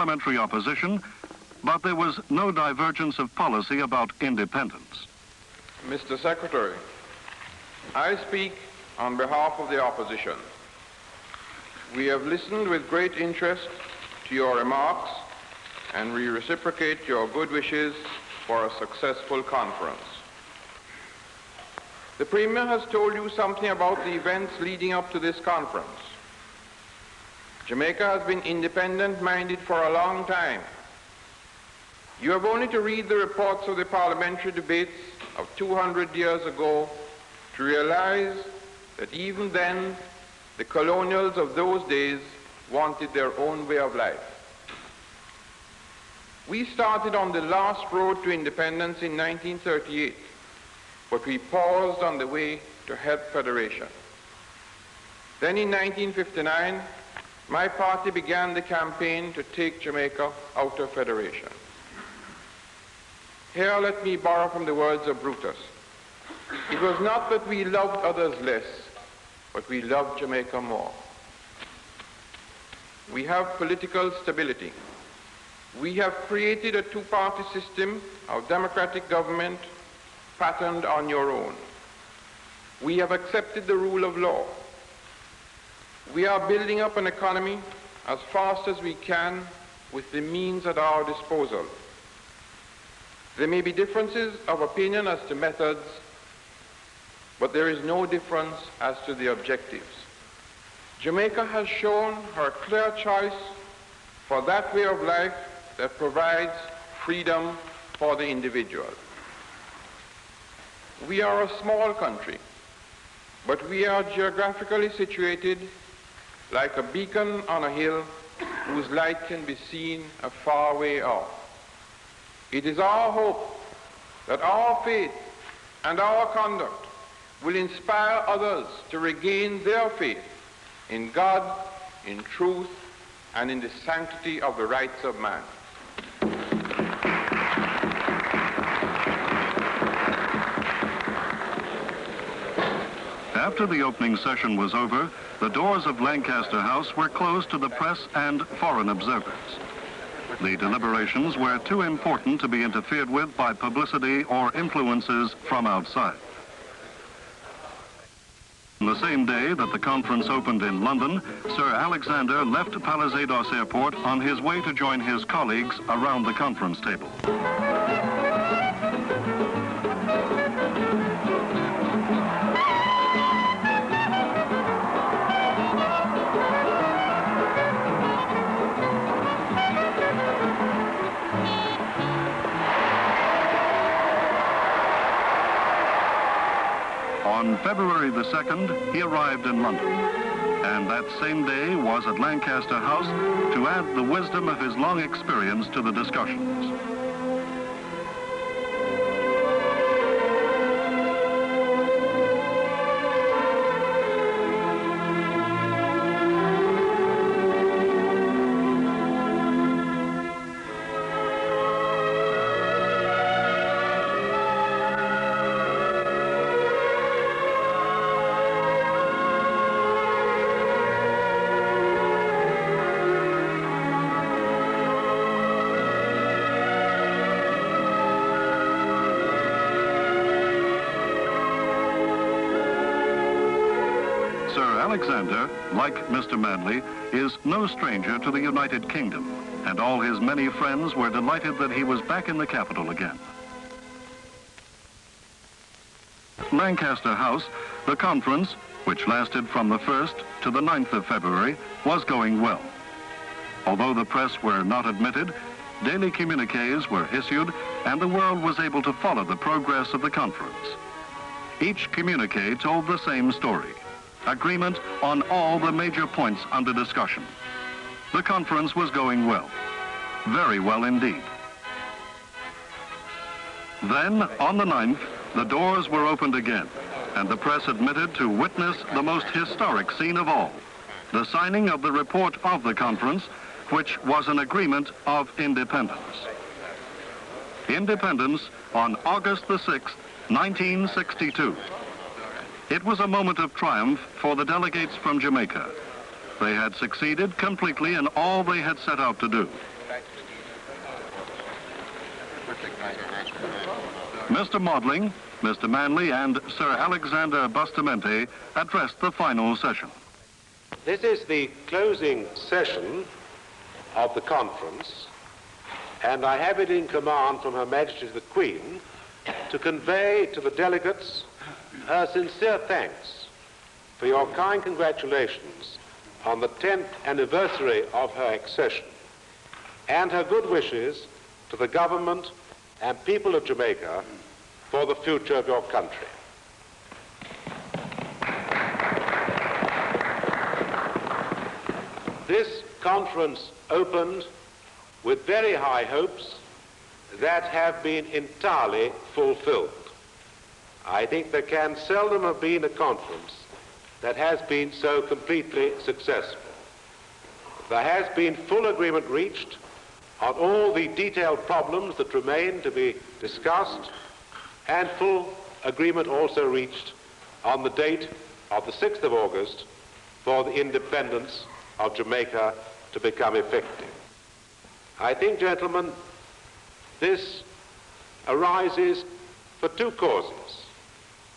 parliamentary opposition, but there was no divergence of policy about independence. Mr. Secretary, I speak on behalf of the opposition. We have listened with great interest to your remarks, and we reciprocate your good wishes for a successful conference. The Premier has told you something about the events leading up to this conference. Jamaica has been independent-minded for a long time. You have only to read the reports of the parliamentary debates of 200 years ago to realize that even then, the colonials of those days wanted their own way of life. We started on the last road to independence in 1938, but we paused on the way to help federation. Then in 1959, my party began the campaign to take Jamaica out of federation. Here let me borrow from the words of Brutus. It was not that we loved others less, but we loved Jamaica more. We have political stability. We have created a two-party system of democratic government patterned on your own. We have accepted the rule of law. We are building up an economy as fast as we can with the means at our disposal. There may be differences of opinion as to methods, but there is no difference as to the objectives. Jamaica has shown her clear choice for that way of life that provides freedom for the individual. We are a small country, but we are geographically situated like a beacon on a hill whose light can be seen a far way off. It is our hope that our faith and our conduct will inspire others to regain their faith in God, in truth, and in the sanctity of the rights of man. After the opening session was over, the doors of Lancaster House were closed to the press and foreign observers. The deliberations were too important to be interfered with by publicity or influences from outside. On the same day that the conference opened in London, Sir Alexander left Palazados Airport on his way to join his colleagues around the conference table. On February the 2nd, he arrived in London, and that same day was at Lancaster House to add the wisdom of his long experience to the discussions. Alexander, like Mr. Manley, is no stranger to the United Kingdom, and all his many friends were delighted that he was back in the capital again. Lancaster House, the conference, which lasted from the 1st to the 9th of February, was going well. Although the press were not admitted, daily communiques were issued, and the world was able to follow the progress of the conference. Each communique told the same story. Agreement on all the major points under discussion. The conference was going well, very well indeed. Then, on the 9th, the doors were opened again, and the press admitted to witness the most historic scene of all, the signing of the report of the conference, which was an agreement of independence. Independence on August the 6th, 1962. It was a moment of triumph for the delegates from Jamaica. They had succeeded completely in all they had set out to do. Mr. Maudling, Mr. Manley, and Sir Alexander Bustamante addressed the final session. This is the closing session of the conference, and I have it in command from Her Majesty the Queen to convey to the delegates her sincere thanks for your kind congratulations on the 10th anniversary of her accession, and her good wishes to the government and people of Jamaica for the future of your country. This conference opened with very high hopes that have been entirely fulfilled. I think there can seldom have been a conference that has been so completely successful. There has been full agreement reached on all the detailed problems that remain to be discussed, and full agreement also reached on the date of the 6th of August for the independence of Jamaica to become effective. I think, gentlemen, this arises for two causes.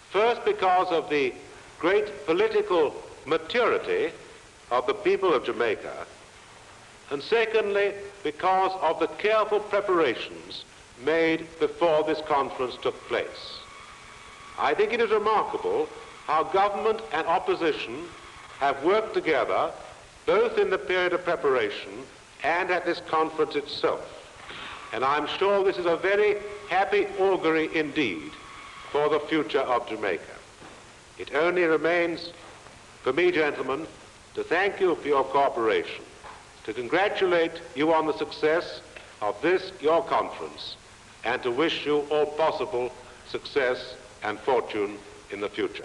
First, because of the great political maturity of the people of Jamaica, and secondly, because of the careful preparations made before this conference took place. I think it is remarkable how government and opposition have worked together both in the period of preparation and at this conference itself. And I'm sure this is a very happy augury indeed for the future of Jamaica. It only remains for me, gentlemen, to thank you for your cooperation, to congratulate you on the success of this, your conference, and to wish you all possible success and fortune in the future.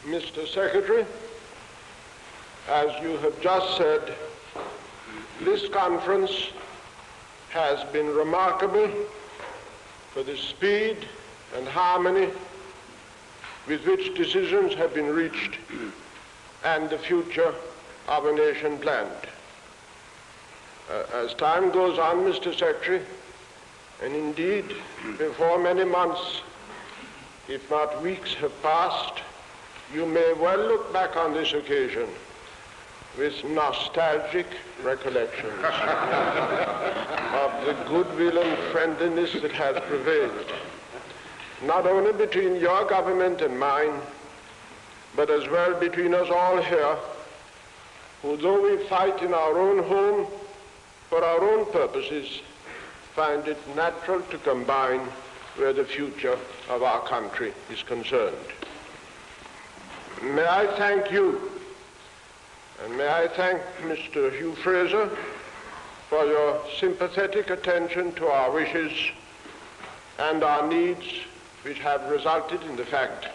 Mr. Secretary, as you have just said, this conference has been remarkable for the speed and harmony with which decisions have been reached and the future of a nation planned. As time goes on, Mr. Secretary, and indeed before many months, if not weeks, have passed, you may well look back on this occasion with nostalgic recollections of the goodwill and friendliness that has prevailed, not only between your government and mine, but as well between us all here, who, though we fight in our own home for our own purposes, find it natural to combine where the future of our country is concerned. May I thank you, and may I thank Mr. Hugh Fraser for your sympathetic attention to our wishes and our needs, which have resulted in the fact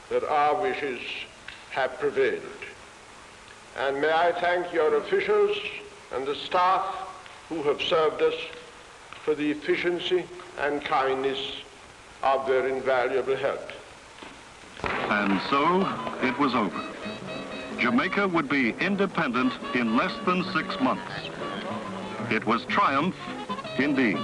that our wishes have prevailed. And may I thank your officials and the staff who have served us for the efficiency and kindness of their invaluable help. And so it was over. Jamaica would be independent in less than 6 months. It was triumph indeed.